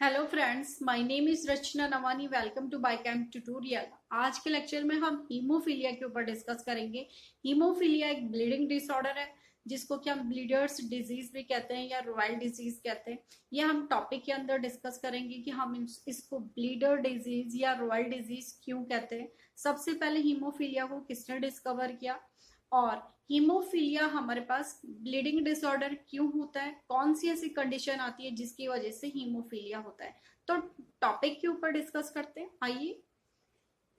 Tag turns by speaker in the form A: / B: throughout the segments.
A: Hello friends, my name is Rachna Navani. Welcome to biochem tutorial. आज के lecture में हम हीमोफीलिया के ऊपर डिस्कस करेंगे। हीमोफीलिया एक ब्लीडिंग डिसऑर्डर है जिसको कि हम ब्लीडर्स डिजीज भी कहते हैं या रॉयल डिजीज कहते हैं। ये हम टॉपिक के अंदर डिस्कस करेंगे कि हम इसको ब्लीडर डिजीज या रॉयल डिजीज क्यों कहते हैं। सबसे पहले हीमोफीलिया को किसने डिस्कवर किया और हीमोफीलिया हमारे पास ब्लीडिंग डिसऑर्डर क्यों होता है, कौन सी ऐसी कंडीशन आती है जिसकी वजह से हीमोफीलिया होता है। तो टॉपिक के ऊपर डिस्कस करते हैं। आइए,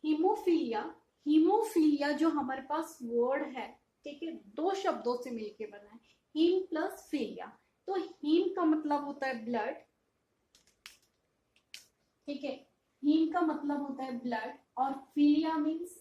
A: हीमोफीलिया हीमोफीलिया जो हमारे पास वर्ड है, ठीक है, दो शब्दों से मिलकर बना है, हीम प्लस फीलिया। तो हीम का मतलब होता है ब्लड, ठीक है, हीम का मतलब होता है ब्लड और फीलिया मीन्स,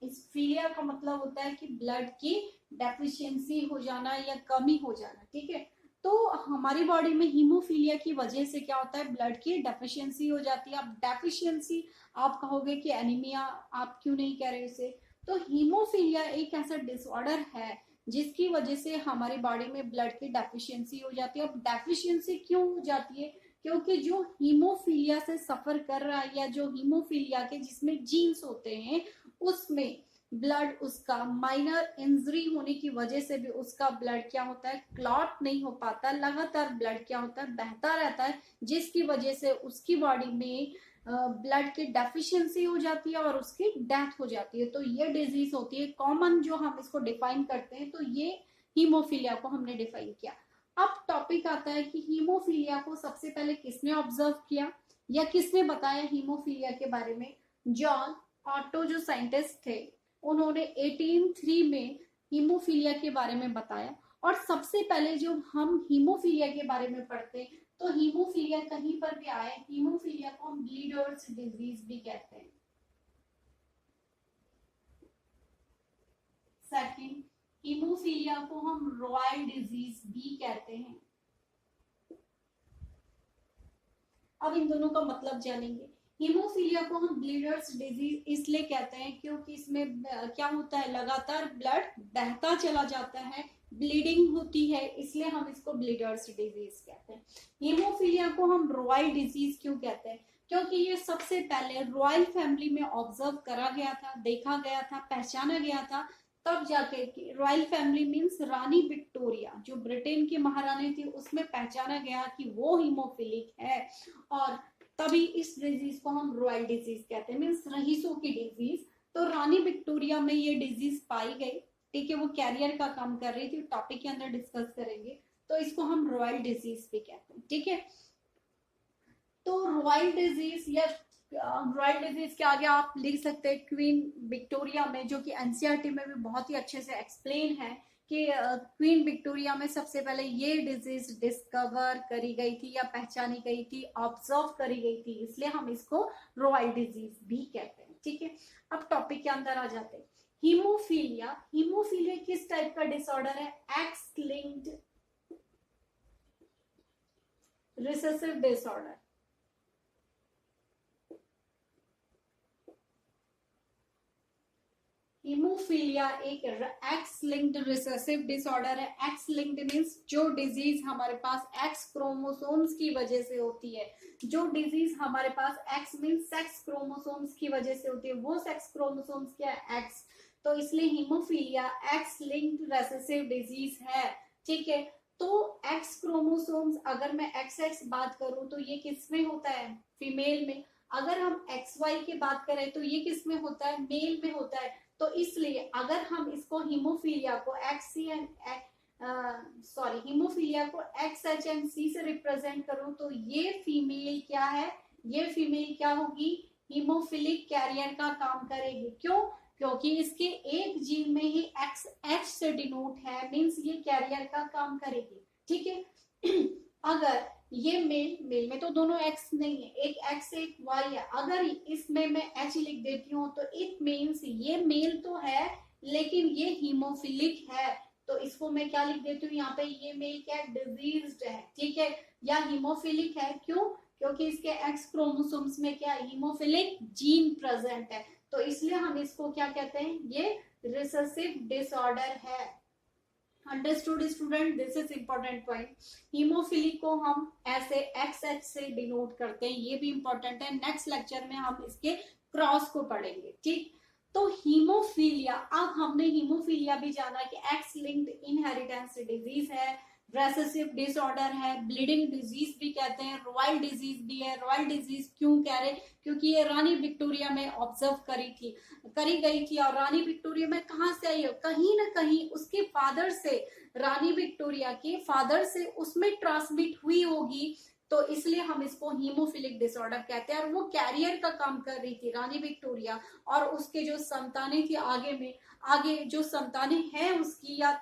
A: इस फीलिया का मतलब होता है कि ब्लड की डेफिशिएंसी हो जाना या कमी हो जाना, ठीक है। तो हमारी बॉडी में हीमोफीलिया की वजह से क्या होता है, ब्लड की डेफिशिएंसी हो जाती है। अब डेफिशिएंसी आप कहोगे कि एनीमिया, आप क्यों नहीं कह रहे उसे। तो हीमोफीलिया एक ऐसा डिसऑर्डर है जिसकी वजह से हमारी बॉडी में ब्लड की डेफिशिएंसी हो जाती है। अब डेफिशिएंसी क्यों हो जाती है, क्योंकि जो हीमोफीलिया से सफर कर रहा है या जो हीमोफीलिया के जिसमें जीन्स होते हैं उसमें ब्लड, उसका माइनर इंजरी होने की वजह से भी उसका ब्लड क्या होता है, क्लॉट नहीं हो पाता, लगातार ब्लड क्या होता है, बहता रहता है, जिसकी वजह से उसकी बॉडी में ब्लड की डेफिशिएंसी हो जाती है और उसकी डेथ हो जाती है। तो ये डिजीज होती है कॉमन, जो हम इसको डिफाइन करते हैं। तो ये हीमोफीलिया को हमने डिफाइन किया। अब टॉपिक आता है कि हीमोफीलिया को सबसे पहले किसने ऑब्जर्व किया या किसने बताया हीमोफीलिया के बारे में। जॉन ऑटो जो साइंटिस्ट थे, उन्होंने 1803 में हीमोफीलिया के बारे में बताया। और सबसे पहले जो हम हीमोफीलिया के बारे में पढ़ते हैं तो हीमोफीलिया कहीं पर भी आए, हीमोफीलिया को हम ब्लीडर्स डिजीज भी कहते हैं। सेकंड, हीमोफीलिया को हम रॉयल डिजीज भी कहते हैं। अब इन दोनों का मतलब जानेंगे। हीमोफीलिया को हम ब्लीडर्स डिजीज इसलिए कहते हैं क्योंकि इसमें क्या होता है, लगातार ब्लड बहता चला जाता है, ब्लीडिंग होती है, इसलिए हम इसको ब्लीडर्स डिजीज कहते हैं। हीमोफीलिया को हम रॉयल डिजीज क्यों कहते हैं, क्योंकि ये सबसे पहले रॉयल फैमिली में ऑब्जर्व करा गया था, देखा गया था, पहचाना गया था। तब जाके रॉयल फैमिली मींस रानी विक्टोरिया जो ब्रिटेन की महारानी थी, उसमें पहचाना गया कि वो हीमोफिलिक है और तभी इस डिजीज को हम रॉयल डिजीज कहते हैं, मीन्स रईसों की डिजीज। तो रानी विक्टोरिया में ये डिजीज पाई गई, ठीक है, वो कैरियर का काम कर रही थी, टॉपिक के अंदर डिस्कस करेंगे। तो इसको हम रॉयल डिजीज भी कहते हैं, ठीक है। तो रॉयल डिजीज या रॉयल डिजीज के आगे आप लिख सकते हैं क्वीन विक्टोरिया में, जो कि एनसीईआरटी में भी बहुत ही अच्छे से एक्सप्लेन है कि क्वीन विक्टोरिया में सबसे पहले ये डिजीज डिस्कवर करी गई थी या पहचानी गई थी, ऑब्जर्व करी गई थी, इसलिए हम इसको रॉयल डिजीज भी कहते हैं, ठीक है। अब टॉपिक के अंदर आ जाते हैं। हीमोफीलिया, हीमोफीलिया किस टाइप का डिसऑर्डर है, x linked recessive disorder. Haemophilia एक एक्स लिंक्ड रिसेसिव डिसऑर्डर है। एक्स लिंक्ड मींस जो डिजीज हमारे पास एक्स क्रोमोसोम्स की वजह से होती है, जो डिजीज हमारे पास एक्स मींस सेक्स क्रोमोसोम्स की वजह से होती है, वो सेक्स क्रोमोसोम्स क्या है, एक्स। तो इसलिए haemophilia x linked recessive disease है, ठीक है। तो एक्स क्रोमोसोम्स, अगर मैं एक्स एक्स बात करूं तो ये किस में होता है, फीमेल में। अगर हम एक्स वाई की बात करें तो ये किस में होता है, मेल में होता है। तो इसलिए अगर हम इसको हीमोफीलिया को हीमोफीलिया को एक्स एच एंड सी से रिप्रेजेंट करूं तो ये फीमेल क्या है, ये फीमेल क्या होगी, हीमोफिलिक कैरियर का काम करेगी। क्यों, क्योंकि इसके एक जीन में ही एक्स एच से डिनोट है, मींस ये कैरियर का काम करेगी, ठीक है। अगर ये मेल में तो दोनों एक्स नहीं है, एक एक्स एक वाई है, अगर इसमें मैं एच लिख देती हूँ तो इट मीन्स ये मेल तो है लेकिन ये हीमोफिलिक है। तो इसको मैं क्या लिख देती हूँ यहाँ पे, ये मेल क्या डिजीज्ड है, ठीक है, या हीमोफिलिक है। क्यों, क्योंकि इसके एक्स क्रोमोसोम्स में क्या हीमोफिलिक जीन प्रेजेंट है। तो इसलिए हम इसको क्या कहते हैं, ये रिसेसिव डिसऑर्डर है। Understood student, this is important point. Haemophilia को हम ऐसे XX से डिनोट करते हैं, ये भी इंपॉर्टेंट है। नेक्स्ट लेक्चर में हम इसके क्रॉस को पढ़ेंगे, ठीक। तो हीमोफीलिया, अब हमने हीमोफीलिया भी जाना कि एक्स लिंक्ड इनहेरिटेंस डिजीज है, रेसेसिव डिसऑर्डर है, ब्लीडिंग डिजीज भी कहते हैं, रॉयल डिजीज भी है। रॉयल डिजीज क्यों कह रहे, क्योंकि ये रानी विक्टोरिया में ऑब्जर्व करी गई थी। और रानी विक्टोरिया में कहाँ से आई है, कहीं ना कहीं उसके फादर से, रानी विक्टोरिया के फादर से उसमें ट्रांसमिट हुई होगी, तो इसलिए हम इसको हीमोफिलिक डिसऑर्डर कहते हैं। और वो कैरियर का काम कर रही थी रानी विक्टोरिया, और उसके जो संतानें थी आगे जो संतानें हैं उसकी, या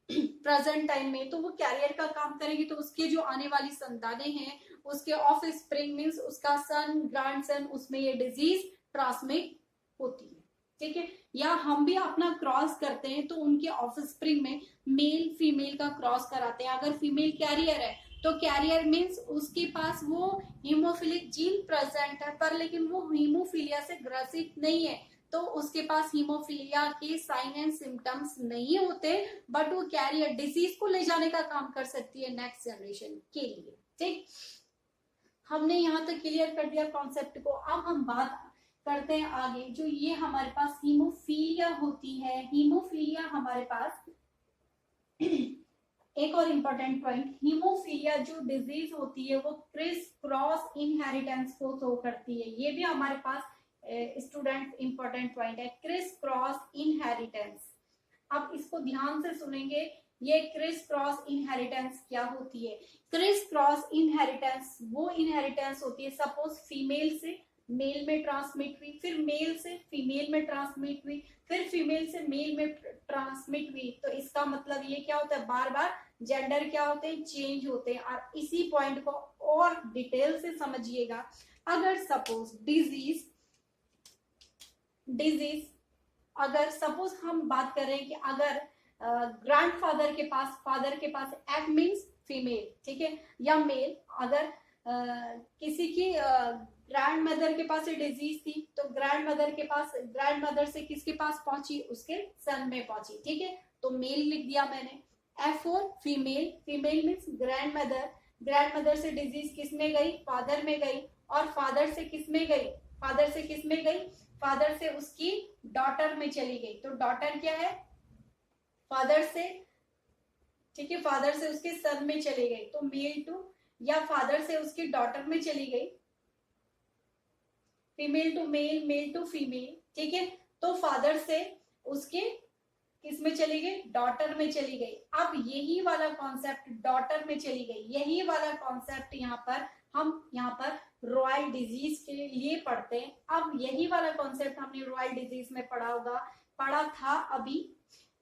A: प्रेजेंट टाइम में, तो वो कैरियर का काम करेगी। तो उसके जो आने वाली संतानें हैं, उसके ऑफ स्प्रिंग मीन्स उसका सन, ग्रैंड सन, उसमें ये डिजीज ट्रांसमिट होती है, ठीक है। या हम भी अपना क्रॉस करते हैं तो उनके ऑफ स्प्रिंग में मेल फीमेल का क्रॉस कराते हैं। अगर फीमेल कैरियर है तो कैरियर मीन्स उसके पास वो हीमोफिलिक जीन प्रेजेंट है, पर लेकिन वो हीमोफीलिया से ग्रसित नहीं है, तो उसके पास हीमोफीलिया के साइन एंड सिम्टम्स नहीं होते, बट वो कैरियर डिजीज को ले जाने का काम कर सकती है नेक्स्ट जनरेशन के लिए, ठीक। हमने यहाँ तक क्लियर कर दिया कॉन्सेप्ट को। अब हम बात करते हैं आगे, जो ये हमारे पास हीमोफीलिया होती है। हीमोफीलिया हमारे पास एक और इम्पोर्टेंट पॉइंट, हीमोफीलिया जो डिजीज होती है वो क्रिस क्रॉस इनहेरिटेंस को शो करती है। ये भी हमारे पास स्टूडेंट इंपॉर्टेंट पॉइंट है, क्रिस क्रॉस इनहेरिटेंस। अब इसको ध्यान से सुनेंगे, ये क्रिस क्रॉस इनहेरिटेंस क्या होती है। क्रिस क्रॉस इनहेरिटेंस वो इनहेरिटेंस होती है, सपोज फीमेल से मेल में ट्रांसमिट हुई, फिर मेल से फीमेल में ट्रांसमिट हुई, फिर फीमेल से मेल में ट्रांसमिट हुई। तो इसका मतलब ये क्या होता है, बार बार जेंडर क्या होते हैं, चेंज होते हैं। और इसी पॉइंट को और डिटेल से समझिएगा। अगर सपोज डिजीज अगर सपोज हम बात करें कि अगर ग्रैंडफादर के पास, फादर के पास एग मीन्स फीमेल, ठीक है, या मेल, अगर किसी की ग्रैंड मदर के पास डिजीज थी, तो ग्रैंड मदर से किसके पास पहुंची, उसके सन में पहुंची, ठीक है। तो मेल लिख दिया मैंने। F4 female means grand mother से डिजीज किस में गई, फादर में गई, और फादर से किस में गई, फादर से उसकी डॉटर में चली गई। तो डॉटर क्या है, फादर से, ठीक है, फादर से उसके सन में चली गई, तो मेल टू, या फादर से उसकी डॉटर में चली गई, female to male to female, ठीक है। तो फादर से उसके किस में चली गई, डॉटर में चली गई। अब यही वाला कॉन्सेप्ट डॉटर में चली गई, यही वाला कॉन्सेप्ट हम यहाँ पर रॉयल डिजीज के लिए पढ़ते हैं। अब यही वाला कॉन्सेप्ट हमने रॉयल डिजीज में पढ़ा था अभी,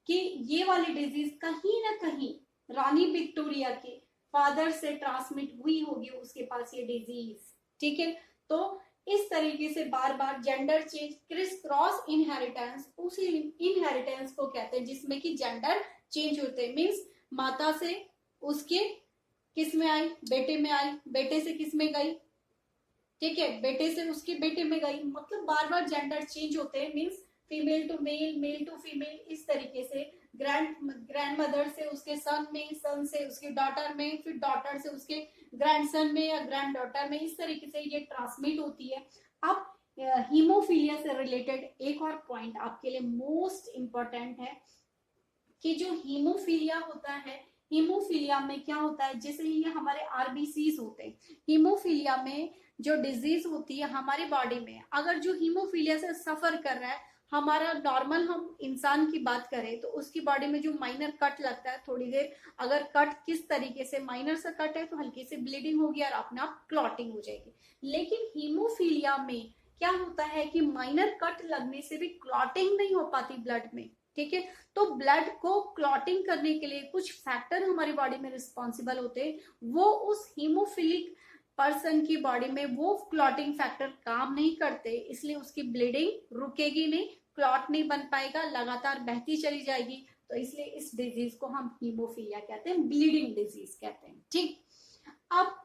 A: कि ये वाली डिजीज कहीं ना कहीं रानी विक्टोरिया के फादर से ट्रांसमिट हुई होगी, उसके पास ये डिजीज, ठीक है। तो इस तरीके से बार बार gender change, criss cross inheritance, उसी इनहेरिटेंस को कहते हैं जिसमें कि जेंडर चेंज होते हैं। मीन्स माता से उसके किस में आई, बेटे में आई, बेटे से किस में गई, ठीक है, बेटे से उसके बेटे में गई, मतलब बार बार जेंडर चेंज होते हैं। Means female to male to female, इस तरीके से ग्रैंड मदर से उसके सन में, सन से उसकी डॉटर में, फिर डॉटर से उसके ग्रैंडसन में या ग्रैंड डॉटर में, इस तरीके से ये ट्रांसमिट होती है। अब हीमोफीलिया से रिलेटेड एक और पॉइंट आपके लिए मोस्ट इंपॉर्टेंट है, कि जो हीमोफीलिया होता है, हीमोफीलिया में क्या होता है, जैसे ये हमारे आरबीसीज होते हैं, हीमोफीलिया में जो डिजीज होती है हमारी बॉडी में, अगर जो हीमोफीलिया से सफर कर रहा है, हमारा नॉर्मल हम इंसान की बात करें तो उसकी बॉडी में जो माइनर कट लगता है थोड़ी देर, अगर कट किस तरीके से माइनर सा कट है तो हल्की सी ब्लीडिंग होगी और अपने आप क्लॉटिंग हो जाएगी। लेकिन हीमोफीलिया में क्या होता है कि माइनर कट लगने से भी क्लॉटिंग नहीं हो पाती ब्लड में, ठीक है। तो ब्लड को क्लॉटिंग करने के लिए कुछ फैक्टर हमारी बॉडी में रिस्पॉन्सिबल होते हैं, वो उस हीमोफिलिक पर्सन की बॉडी में वो क्लॉटिंग फैक्टर काम नहीं करते, इसलिए उसकी ब्लीडिंग रुकेगी नहीं, क्लॉट नहीं बन पाएगा, लगातार बहती चली जाएगी। तो इसलिए इस डिजीज को हम हीमोफीलिया कहते हैं, ब्लीडिंग डिजीज कहते हैं, ठीक। अब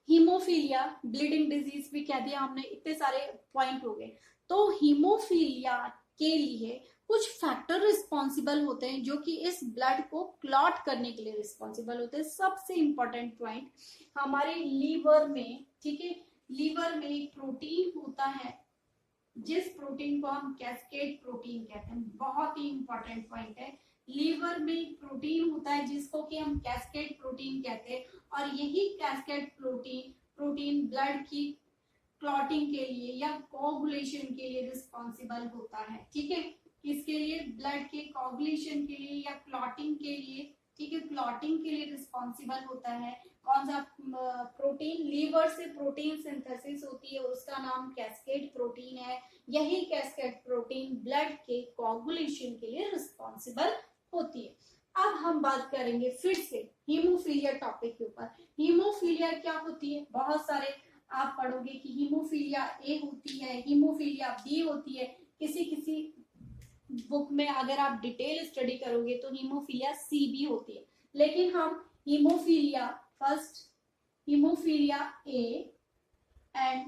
A: हीमोफीलिया, ब्लीडिंग डिजीज भी कह दिया हमने, इतने सारे पॉइंट हो गए। तो हीमोफीलिया के लिए कुछ फैक्टर रिस्पॉन्सिबल होते हैं जो कि इस ब्लड को क्लॉट करने के लिए रिस्पॉन्सिबल होते हैं। सबसे इंपॉर्टेंट पॉइंट हमारे लीवर में, ठीक है, लीवर में एक प्रोटीन होता है जिस प्रोटीन को हम कैस्केड प्रोटीन कहते हैं। बहुत ही इंपॉर्टेंट पॉइंट है, लीवर में एक प्रोटीन होता है जिसको कि हम कैस्केड प्रोटीन कहते हैं, और यही कैस्केड प्रोटीन ब्लड की क्लॉटिंग के लिए या कोगुलेशन के लिए रिस्पॉन्सिबल होता है। ठीक है, किसके लिए? ब्लड के कोगुलेशन के लिए या क्लॉटिंग के लिए। ठीक है, क्लॉटिंग के लिए रिस्पॉन्सिबल होता है कौन सा प्रोटीन? लीवर से प्रोटीन सिंथेसिस होती है, उसका नाम कैस्केड प्रोटीन है। यही कैस्केड प्रोटीन ब्लड के कोगुलेशन के लिए रिस्पॉन्सिबल होती है। अब हम बात करेंगे फिर से हीमोफीलिया टॉपिक के ऊपर। हीमोफीलिया क्या होती है? बहुत सारे आप पढ़ोगे कि हीमोफीलिया ए होती है, हीमोफीलिया बी होती है, किसी किसी बुक में अगर आप डिटेल स्टडी करोगे तो हीमोफीलिया सी भी होती है। लेकिन हम haemophilia first, haemophilia A and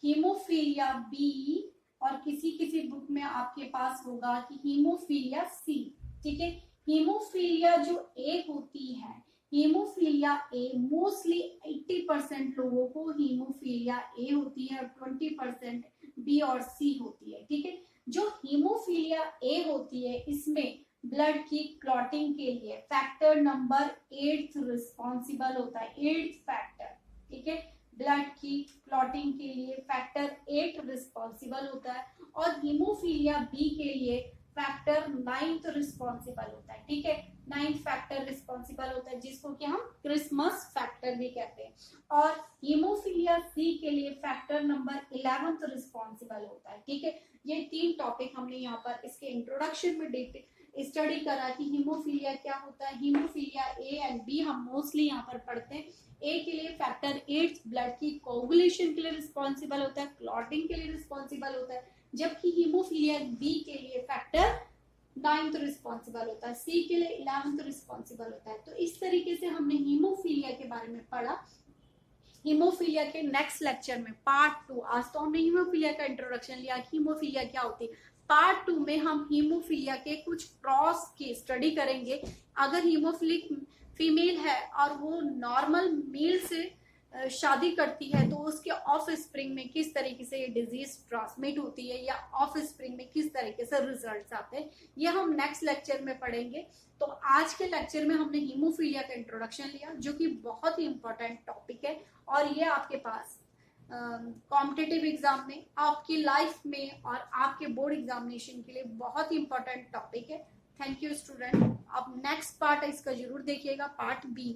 A: haemophilia B, और किसी किसी बुक में आपके पास होगा कि हीमोफीलिया सी। ठीक है, हीमोफीलिया जो ए होती है, हीमोफीलिया ए मोस्टली 80% लोगों को हीमोफीलिया ए होती है और 20% बी और सी होती है। ठीक है, जो हीमोफीलिया ए होती है इसमें ब्लड की क्लॉटिंग के लिए फैक्टर नंबर 8 रिस्पॉन्सिबल होता है, 8th फैक्टर। ठीक है, ब्लड की क्लॉटिंग के लिए फैक्टर 8 रिस्पॉन्सिबल होता है, और हीमोफीलिया बी के लिए फैक्टर 9th रिस्पॉन्सिबल होता है। ठीक है, 9th फैक्टर रिस्पॉन्सिबल होता है जिसको कि हम क्रिसमस फैक्टर भी कहते हैं, और हीमोफीलिया सी के लिए फैक्टर नंबर 11th रिस्पॉन्सिबल होता है। ठीक है, ये 3 टॉपिक हमने यहाँ पर इसके इंट्रोडक्शन में स्टडी करा कि हीमोफीलिया क्या होता है। हीमोफीलिया ए एंड बी हम मोस्टली यहाँ पर पढ़ते हैं। ए के लिए फैक्टर 8 ब्लड की कोगुलेशन के लिए रिस्पॉन्सिबल होता है, क्लॉटिंग के लिए रिस्पॉन्सिबल होता है, जबकि हीमोफीलिया बी के लिए फैक्टर 9th रिस्पॉन्सिबल होता है, सी के लिए 11th रिस्पॉन्सिबल होता है। तो इस तरीके से हमने हीमोफीलिया के बारे में पढ़ा। हीमोफीलिया के नेक्स्ट लेक्चर में पार्ट 2, आज तो हमने हीमोफीलिया का इंट्रोडक्शन लिया, हीमोफीलिया क्या होती है। पार्ट 2 में हम हीमोफीलिया के कुछ क्रॉस की स्टडी करेंगे। अगर हीमोफिलिक फीमेल है और वो नॉर्मल मेल से शादी करती है तो उसके ऑफ स्प्रिंग में किस तरीके से ये डिजीज ट्रांसमिट होती है, या ऑफ स्प्रिंग में किस तरीके से रिजल्ट्स आते हैं, ये हम नेक्स्ट लेक्चर में पढ़ेंगे। तो आज के लेक्चर में हमने हीमोफीलिया का इंट्रोडक्शन लिया जो कि बहुत ही इंपॉर्टेंट टॉपिक है, और ये आपके पास कॉम्पिटिटिव एग्जाम में, आपकी लाइफ में और आपके बोर्ड एग्जामिनेशन के लिए बहुत ही इंपॉर्टेंट टॉपिक है। Thank you student. अब नेक्स्ट पार्ट इसका जरूर देखिएगा, पार्ट बी।